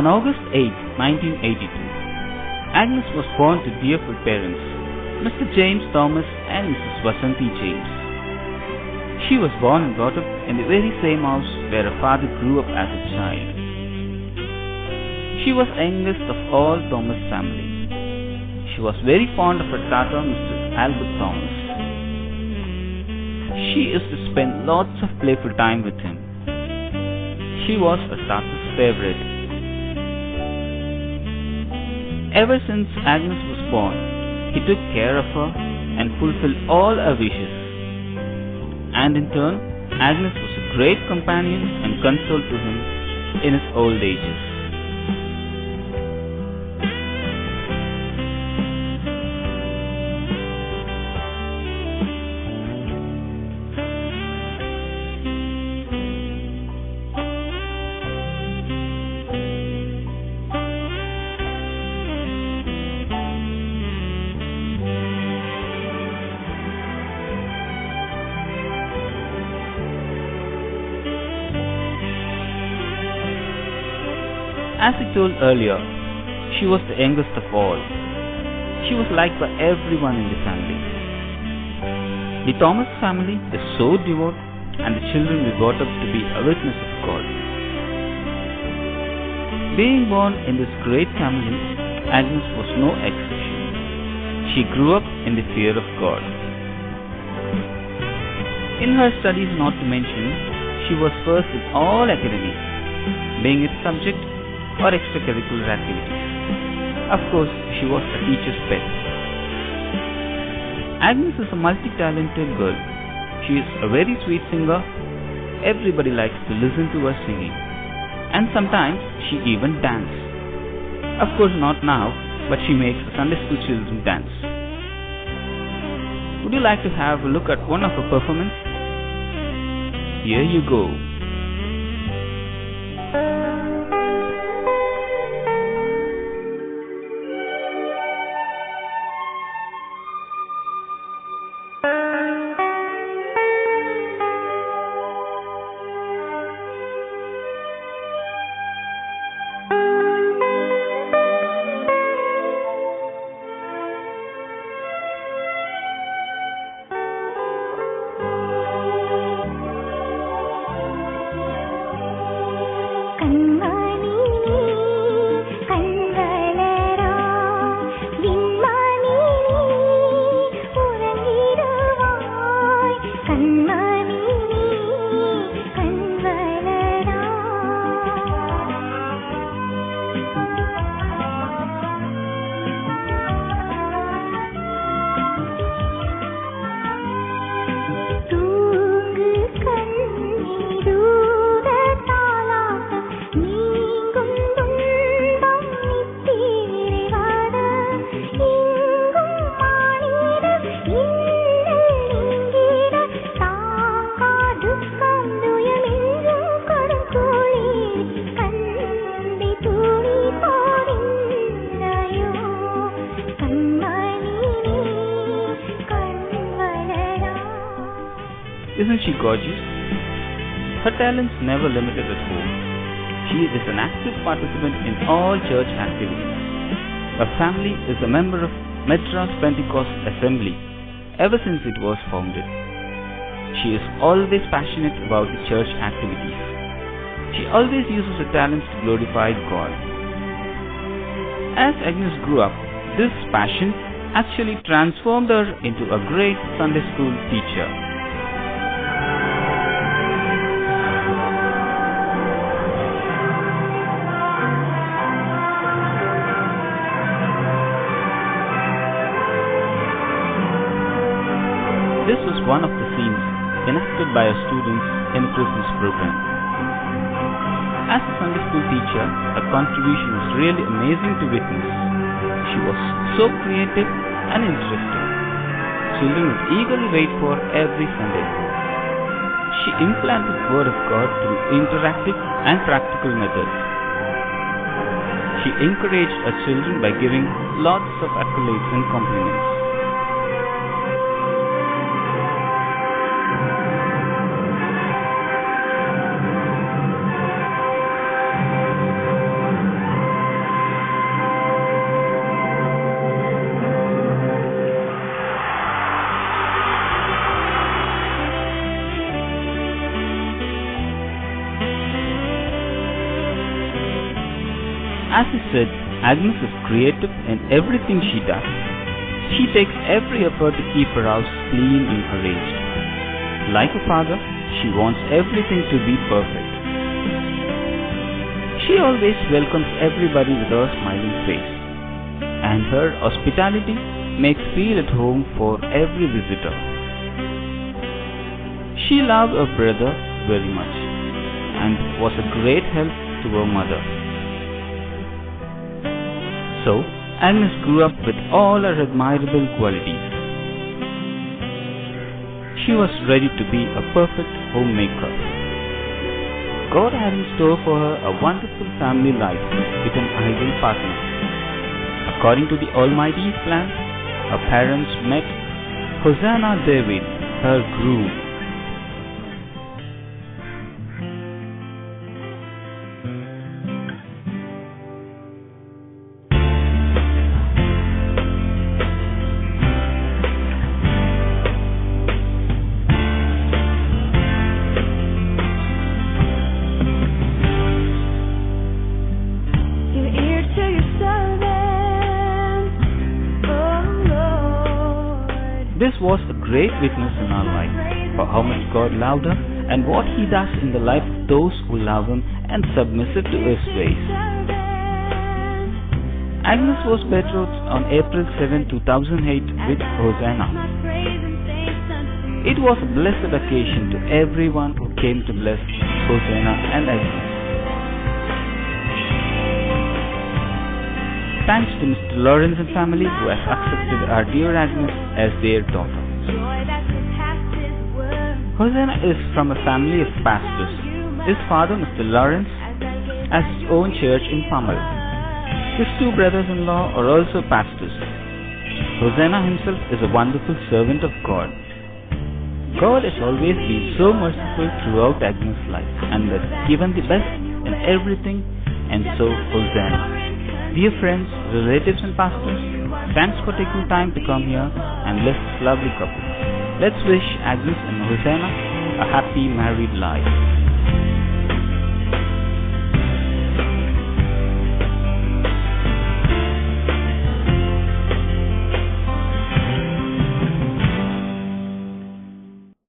On August 8, 1982, Agnes was born to dearful parents, Mr. James Thomas and Mrs. Vasanti James. She was born and brought up in the very same house where her father grew up as a child. She was youngest of all Thomas' family. She was very fond of her tata, Mr. Albert Thomas. She used to spend lots of playful time with him. She was her tata's favorite. Ever since Agnes was born, he took care of her and fulfilled all her wishes. And in turn, Agnes was a great companion and console to him in his old ages. As I told earlier, she was the youngest of all. She was liked by everyone in the family. The Thomas family is so devout, and the children were brought up to be a witness of God. Being born in this great family, Agnes was no exception. She grew up in the fear of God. In her studies, not to mention, she was first in all academics, being it subject or extracurricular activities. Of course, she was a teacher's pet. Agnes is a multi-talented girl. She is a very sweet singer. Everybody likes to listen to her singing. And sometimes she even dances. Of course not now, but she makes the Sunday school children dance. Would you like to have a look at one of her performances? Here you go. Isn't she gorgeous? Her talents never limited at home. She is an active participant in all church activities. Her family is a member of Madras Pentecostal Assembly ever since it was founded. She is always passionate about the church activities. She always uses her talents to glorify God. As Agnes grew up, this passion actually transformed her into a great Sunday school teacher. This was one of the scenes enacted by our students in a Christmas program. As a Sunday school teacher, her contribution was really amazing to witness. She was so creative and interesting. Children would eagerly wait for every Sunday. She implanted the Word of God through interactive and practical methods. She encouraged her children by giving lots of accolades and compliments. said Agnes is creative in everything she does. She takes every effort to keep her house clean and arranged. Like a father, she wants everything to be perfect. She always welcomes everybody with her smiling face, and her hospitality makes feel at home for every visitor. She loved her brother very much and was a great help to her mother. So, Agnes grew up with all her admirable qualities. She was ready to be a perfect homemaker. God had in store for her a wonderful family life with an ideal partner. According to the Almighty's plan, her parents met Hosanna David, her groom. This was a great witness in our life for how much God loved her and what He does in the life of those who love Him and submissive to His ways. Agnes was betrothed on April 7, 2008 with Hosanna. It was a blessed occasion to everyone who came to bless Hosanna and Agnes. Thanks to Mr. Lawrence and family who has accepted our dear Agnes as their daughter. Hosanna is from a family of pastors. His father, Mr. Lawrence, has his own church in Pamal. His two brothers-in-law are also pastors. Hosanna himself is a wonderful servant of God. God has always been so merciful throughout Agnes' life and has given the best in everything, and so Hosanna. Dear friends, relatives and pastors, thanks for taking time to come here and bless this lovely couple. Let's wish Agnes and Hosanna a happy married life.